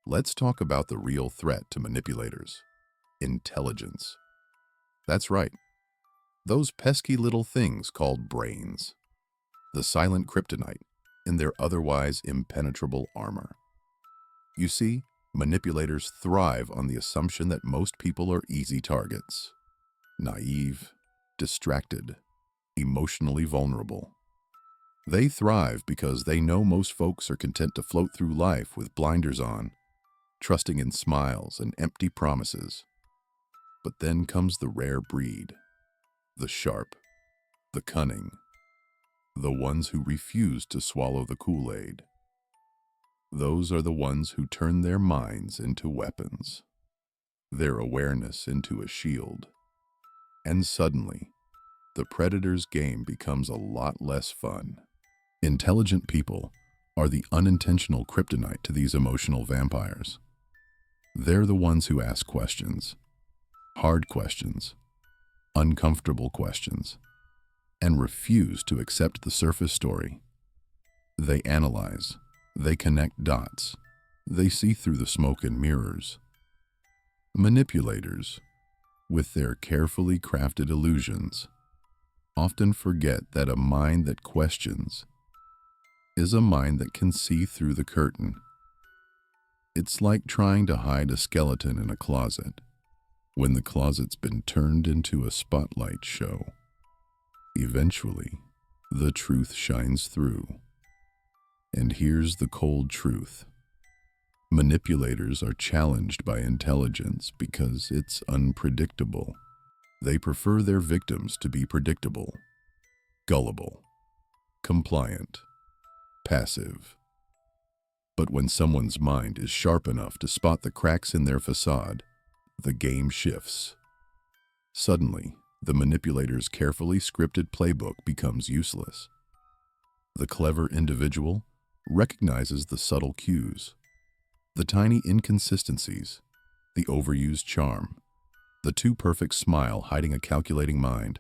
Let's talk about the real threat to manipulators: intelligence. That's right, those pesky little things called brains, the silent kryptonite in their otherwise impenetrable armor. You see, manipulators thrive on the assumption that most people are easy targets: naive, distracted, emotionally vulnerable. They thrive because they know most folks are content to float through life with blinders on, trusting in smiles and empty promises. But then comes the rare breed, the sharp, the cunning, the ones who refuse to swallow the Kool-Aid. Those are the ones who turn their minds into weapons, their awareness into a shield. And suddenly, the predator's game becomes a lot less fun. Intelligent people are the unintentional kryptonite to these emotional vampires. They're the ones who ask questions, hard questions, uncomfortable questions, and refuse to accept the surface story. They analyze, they connect dots, they see through the smoke and mirrors. Manipulators, with their carefully crafted illusions, often forget that a mind that questions is a mind that can see through the curtain. It's like trying to hide a skeleton in a closet when the closet's been turned into a spotlight show. Eventually, the truth shines through. And here's the cold truth: manipulators are challenged by intelligence because it's unpredictable. They prefer their victims to be predictable, gullible, compliant, passive. But when someone's mind is sharp enough to spot the cracks in their facade, the game shifts. Suddenly, the manipulator's carefully scripted playbook becomes useless. The clever individual recognizes the subtle cues, the tiny inconsistencies, the overused charm, the too-perfect smile hiding a calculating mind.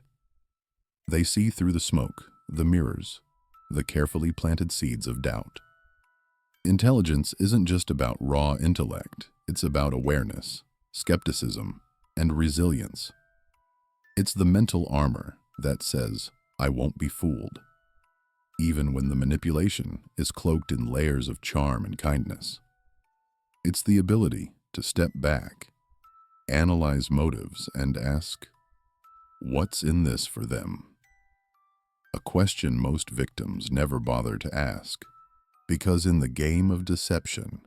They see through the smoke, the mirrors, the carefully planted seeds of doubt. Intelligence isn't just about raw intellect, it's about awareness, skepticism, and resilience. It's the mental armor that says, "I won't be fooled," even when the manipulation is cloaked in layers of charm and kindness. It's the ability to step back, analyze motives, and ask, what's in this for them? A question most victims never bother to ask, because in the game of deception,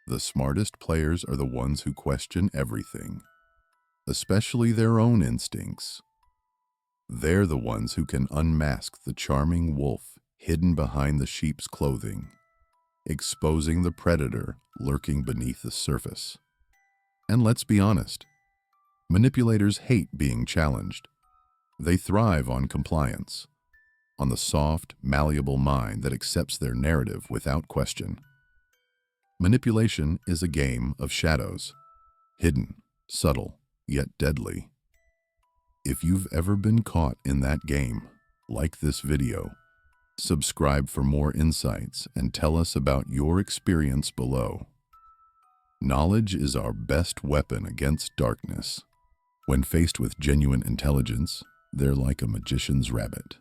the smartest players are the ones who question everything, especially their own instincts. They're the ones who can unmask the charming wolf hidden behind the sheep's clothing, exposing the predator lurking beneath the surface. And let's be honest, manipulators hate being challenged. They thrive on compliance, on the soft, malleable mind that accepts their narrative without question. Manipulation is a game of shadows, hidden, subtle, yet deadly. If you've ever been caught in that game, like this video, subscribe for more insights and tell us about your experience below. Knowledge is our best weapon against darkness. When faced with genuine intelligence, they're like a magician's rabbit.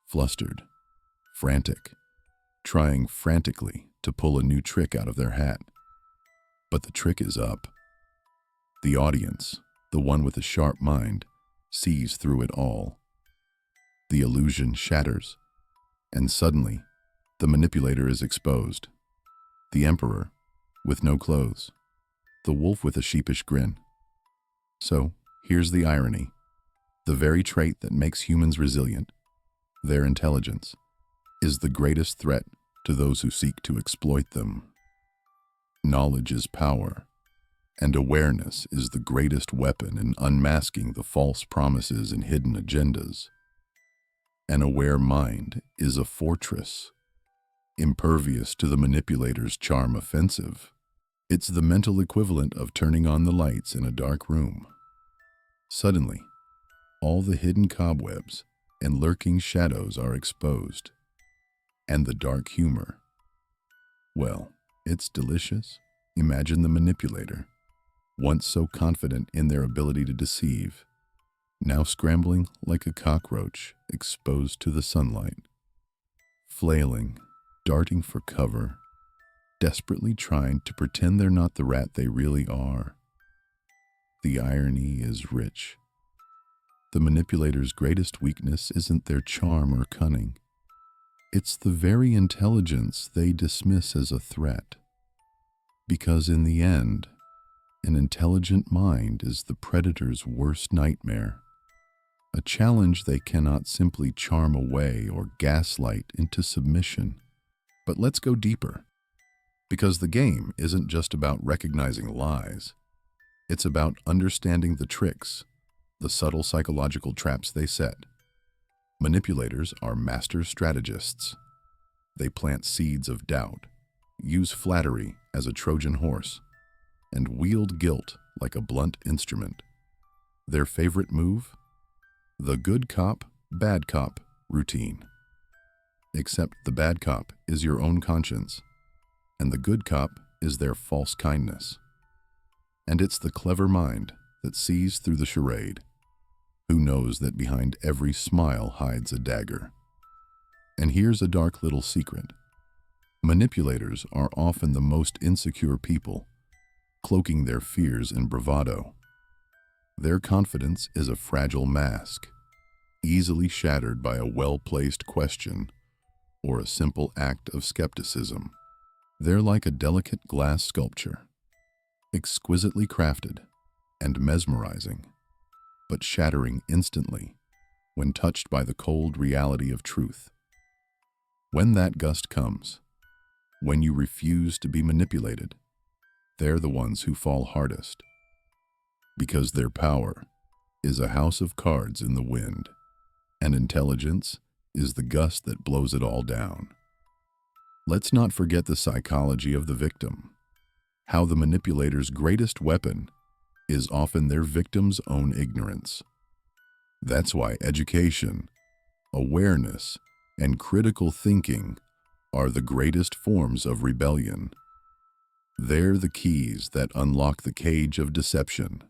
Flustered, frantic, trying frantically to pull a new trick out of their hat. But the trick is up. The audience, the one with a sharp mind, sees through it all. The illusion shatters, and suddenly, the manipulator is exposed. The emperor, with no clothes. The wolf with a sheepish grin. So, here's the irony. The very trait that makes humans resilient, their intelligence, is the greatest threat to those who seek to exploit them. Knowledge is power, and awareness is the greatest weapon in unmasking the false promises and hidden agendas. An aware mind is a fortress, impervious to the manipulator's charm offensive. It's the mental equivalent of turning on the lights in a dark room. Suddenly, all the hidden cobwebs and lurking shadows are exposed. And the dark humor, well, it's delicious, Imagine the manipulator, once so confident in their ability to deceive, now scrambling like a cockroach exposed to the sunlight, flailing, darting for cover, desperately trying to pretend they're not the rat they really are. The irony is rich. The manipulator's greatest weakness isn't their charm or cunning. It's the very intelligence they dismiss as a threat. Because in the end, an intelligent mind is the predator's worst nightmare, a challenge they cannot simply charm away or gaslight into submission. But let's go deeper, because the game isn't just about recognizing lies. It's about understanding the tricks, the subtle psychological traps they set. Manipulators are master strategists. They plant seeds of doubt, use flattery as a Trojan horse, and wield guilt like a blunt instrument. Their favorite move? The good cop, bad cop routine. Except the bad cop is your own conscience, and the good cop is their false kindness. And it's the clever mind that sees through the charade, who knows that behind every smile hides a dagger. And here's a dark little secret. Manipulators are often the most insecure people, cloaking their fears in bravado. Their confidence is a fragile mask, easily shattered by a well-placed question or a simple act of skepticism. They're like a delicate glass sculpture, exquisitely crafted and mesmerizing, but shattering instantly when touched by the cold reality of truth. When that gust comes, when you refuse to be manipulated, they're the ones who fall hardest, because their power is a house of cards in the wind, and intelligence is the gust that blows it all down. Let's not forget the psychology of the victim, how the manipulator's greatest weapon is often their victim's own ignorance. That's why education, awareness, and critical thinking are the greatest forms of rebellion. They're the keys that unlock the cage of deception.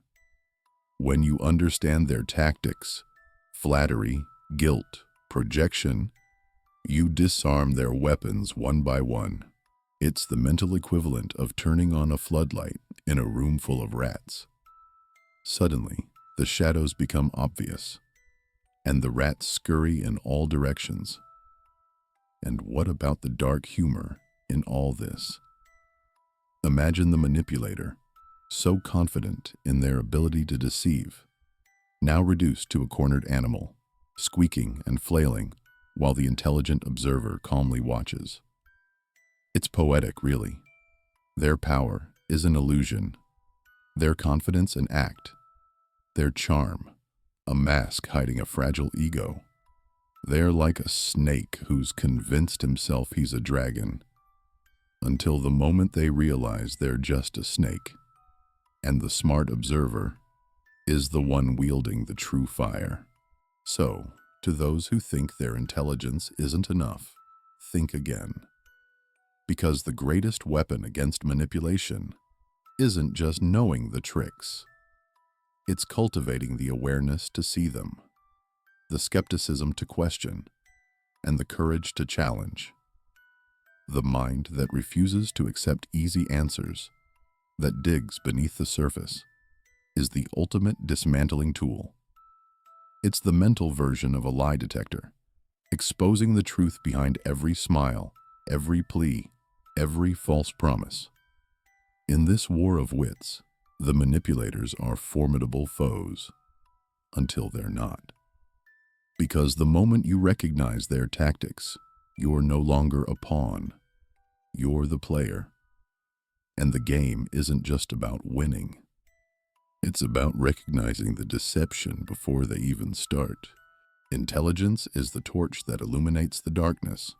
When you understand their tactics, flattery, guilt, projection, you disarm their weapons one by one. It's the mental equivalent of turning on a floodlight in a room full of rats. Suddenly, the shadows become obvious, and the rats scurry in all directions. And what about the dark humor in all this? Imagine the manipulator, so confident in their ability to deceive, now reduced to a cornered animal, squeaking and flailing while the intelligent observer calmly watches. It's poetic, really. Their power is an illusion, their confidence an act, their charm a mask hiding a fragile ego. They're like a snake who's convinced himself he's a dragon, until the moment they realize they're just a snake, and the smart observer is the one wielding the true fire. So, to those who think their intelligence isn't enough, think again. Because the greatest weapon against manipulation isn't just knowing the tricks. It's cultivating the awareness to see them, the skepticism to question, and the courage to challenge. The mind that refuses to accept easy answers, that digs beneath the surface, is the ultimate dismantling tool. It's the mental version of a lie detector, exposing the truth behind every smile, every plea, every false promise. In this war of wits, the manipulators are formidable foes, until they're not. Because the moment you recognize their tactics, you're no longer a pawn, you're the player. And the game isn't just about winning. It's about recognizing the deception before they even start. Intelligence is the torch that illuminates the darkness,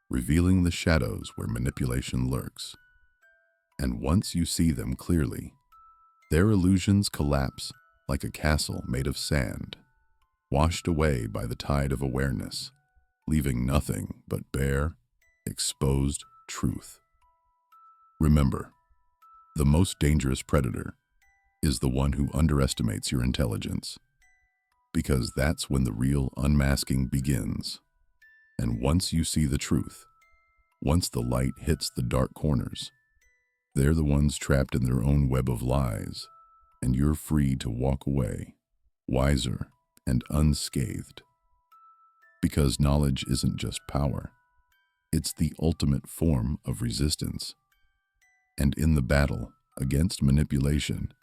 revealing the shadows where manipulation lurks. And once you see them clearly, their illusions collapse like a castle made of sand, washed away by the tide of awareness, leaving nothing but bare, exposed truth. Remember, The most dangerous predator is the one who underestimates your intelligence, because that's when the real unmasking begins. And once you see the truth, once the light hits the dark corners, they're the ones trapped in their own web of lies, and you're free to walk away, wiser and unscathed. Because knowledge isn't just power, it's the ultimate form of resistance. And in the battle against manipulation,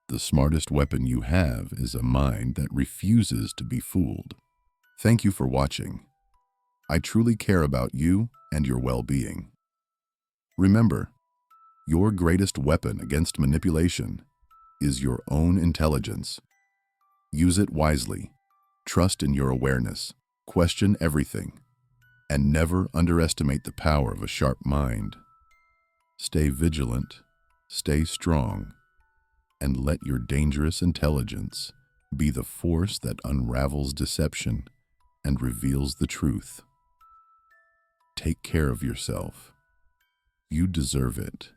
the smartest weapon you have is a mind that refuses to be fooled. Thank you for watching. I truly care about you and your well-being. Remember, your greatest weapon against manipulation is your own intelligence. Use it wisely, trust in your awareness, question everything, and never underestimate the power of a sharp mind. Stay vigilant, stay strong, and let your dangerous intelligence be the force that unravels deception and reveals the truth. Take care of yourself. You deserve it.